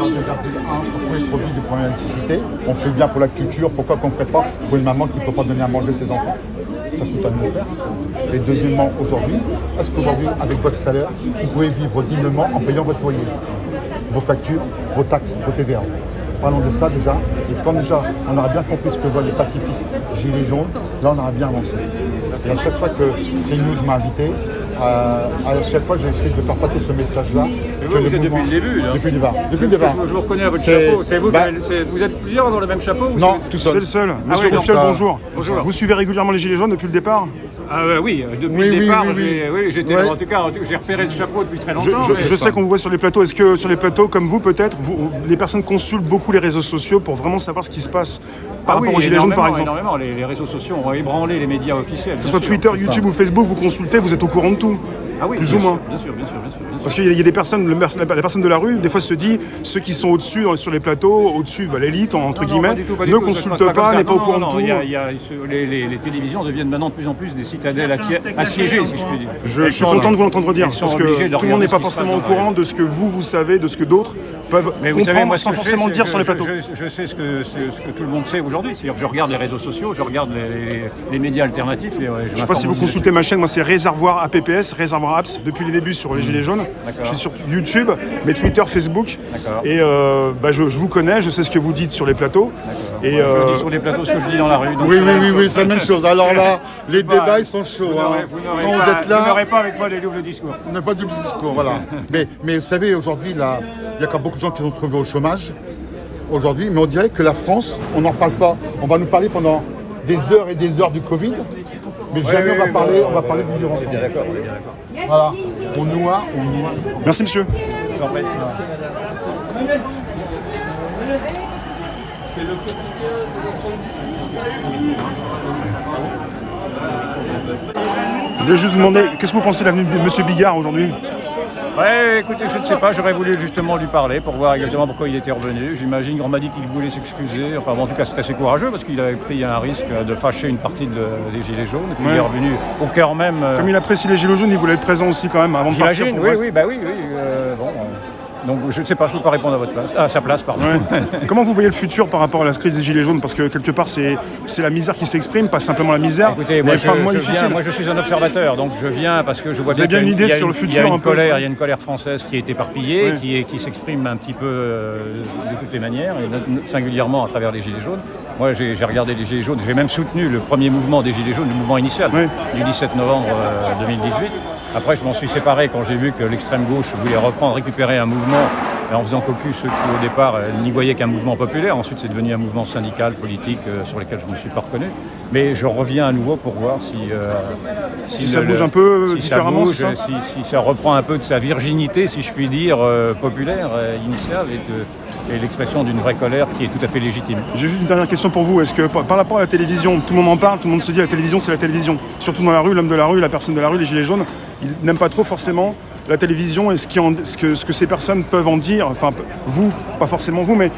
sur tous les produits de première nécessité. On fait bien pour la culture, pourquoi qu'on ne ferait pas pour une maman qui ne peut pas donner à manger ses enfants? Ça coûte à nous le faire. Et deuxièmement, aujourd'hui, est-ce qu'aujourd'hui, avec votre salaire, vous pouvez vivre dignement en payant votre loyer, vos factures, vos taxes, vos TVA? Parlons de ça déjà. Et quand déjà on aura bien compris ce que veulent les pacifistes gilets jaunes, là on aura bien avancé. Et à chaque fois que CNews m'a invité, à chaque fois j'ai essayé de faire passer ce message-là. Vous êtes depuis le début. Depuis le départ. Je vous reconnais à votre chapeau. C'est vous, vous êtes plusieurs dans le même chapeau? Non, tout seul. C'est le seul. Monsieur Ronfiol, bonjour. Bonjour. Vous suivez régulièrement les Gilets jaunes depuis le départ? Oui, depuis le départ, j'étais en tout cas, j'ai repéré le chapeau depuis très longtemps. Je sais qu'on vous voit sur les plateaux. Est-ce que sur les plateaux, comme vous peut-être, les personnes consultent beaucoup les réseaux sociaux pour vraiment savoir ce qui se passe par rapport aux Gilets jaunes par exemple? Énormément, les réseaux sociaux ont ébranlé les médias officiels. Que ce soit Twitter, YouTube ou Facebook, vous consultez, vous êtes au courant de tout? Ah oui, plus ou moins. Bien sûr. Parce qu'il y a des personnes, la personne de la rue, des fois se dit, ceux qui sont au-dessus, sur les plateaux, au-dessus, l'élite, entre guillemets, ne consultent pas, n'est pas au courant de tout. Les télévisions deviennent maintenant de plus en plus des citadelles assiégées, si je puis dire. Je suis content de vous l'entendre dire, parce que tout le monde n'est pas forcément au courant de ce que vous savez, de ce que d'autres peuvent comprendre sans forcément dire sur les plateaux. Je sais ce que tout le monde sait aujourd'hui, c'est-à-dire que je regarde les réseaux sociaux, je regarde les médias alternatifs. Je ne sais pas si vous consultez ma chaîne, moi c'est Réservoir APPS, Réservoir Apps, depuis les débuts sur les Gilets jaunes. Je suis sur YouTube, mais Twitter, Facebook. Et je vous connais, je sais ce que vous dites sur les plateaux. Et je dis sur les plateaux ce que je dis dans la rue. Oui, c'est la même chose. Alors là, les débats ils sont chauds. Quand vous êtes là, vous n'aurez pas avec moi des doubles discours. On n'a pas de double discours, voilà. mais vous savez, aujourd'hui, il y a encore beaucoup de gens qui sont trouvés au chômage aujourd'hui, mais on dirait que la France, on n'en parle pas. On va nous parler pendant des heures et des heures du Covid, mais jamais on va parler du vivre ensemble. On est bien d'accord. Voilà, on noie. Merci monsieur. Je voulais juste vous demander, qu'est-ce que vous pensez de l'avenue de M. Bigard aujourd'hui? Écoutez, je ne sais pas, j'aurais voulu justement lui parler pour voir exactement pourquoi il était revenu. J'imagine qu'on m'a dit qu'il voulait s'excuser. Enfin, en tout cas, c'est assez courageux parce qu'il avait pris un risque de fâcher une partie des Gilets jaunes. Et puis il est revenu au cœur même. Comme il apprécie les Gilets jaunes, il voulait être présent aussi quand même avant de partir. Donc je ne sais pas, je ne peux pas répondre à sa place. Pardon. Ouais. Comment vous voyez le futur par rapport à la crise des Gilets jaunes? Parce que quelque part, c'est la misère qui s'exprime, pas simplement la misère. Écoutez, moi je suis un observateur, donc je viens parce que je vois bien qu'il y a une colère française qui est éparpillée, qui s'exprime un petit peu de toutes les manières, et singulièrement à travers les Gilets jaunes. Moi j'ai regardé les Gilets jaunes, j'ai même soutenu le premier mouvement des Gilets jaunes, le mouvement initial, du 17 novembre 2018. Après, je m'en suis séparé quand j'ai vu que l'extrême gauche voulait récupérer un mouvement en faisant cocu ceux qui, au départ, n'y voyaient qu'un mouvement populaire. Ensuite, c'est devenu un mouvement syndical, politique, sur lequel je ne me suis pas reconnu. Mais je reviens à nouveau pour voir si ça bouge un peu différemment, si ça reprend un peu de sa virginité, si je puis dire, populaire, initiale, et l'expression d'une vraie colère qui est tout à fait légitime. J'ai juste une dernière question pour vous. Est-ce que par rapport à la télévision, tout le monde en parle, tout le monde se dit la télévision c'est la télévision. Surtout dans la rue, l'homme de la rue, la personne de la rue, les Gilets jaunes, ils n'aiment pas trop forcément la télévision et ce que ces personnes peuvent en dire. Enfin, vous, pas forcément vous, mais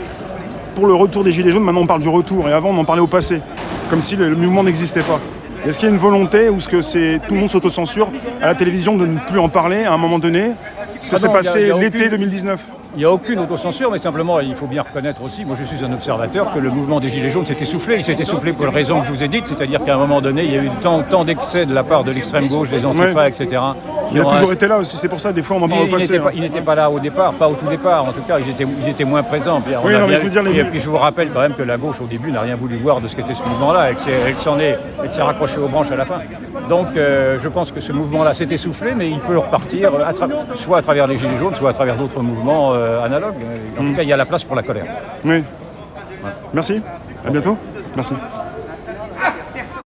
pour le retour des Gilets jaunes, maintenant on parle du retour. Et avant on en parlait au passé, comme si le mouvement n'existait pas. Est-ce qu'il y a une volonté ou est-ce que tout le monde s'autocensure à la télévision de ne plus en parler à un moment donné? Ça s'est passé l'été 2019. Il n'y a aucune autocensure, mais simplement, il faut bien reconnaître aussi, moi je suis un observateur, que le mouvement des Gilets jaunes s'est essoufflé. Il s'est essoufflé pour les raisons que je vous ai dites, c'est-à-dire qu'à un moment donné, il y a eu tant d'excès de la part de l'extrême gauche, des antifas, etc. Il a toujours été là aussi, c'est pour ça, des fois on en parle au passé. Il n'était pas là au départ, pas au tout départ, en tout cas, il était moins présent. Et puis je vous rappelle quand même que la gauche, au début, n'a rien voulu voir de ce qu'était ce mouvement-là, elle s'est raccrochée aux branches à la fin. Donc je pense que ce mouvement-là s'est essoufflé, mais il peut repartir, soit à travers les Gilets jaunes, soit à travers d'autres mouvements analogues. En tout cas, il y a la place pour la colère. Oui. Merci. À bientôt. Merci.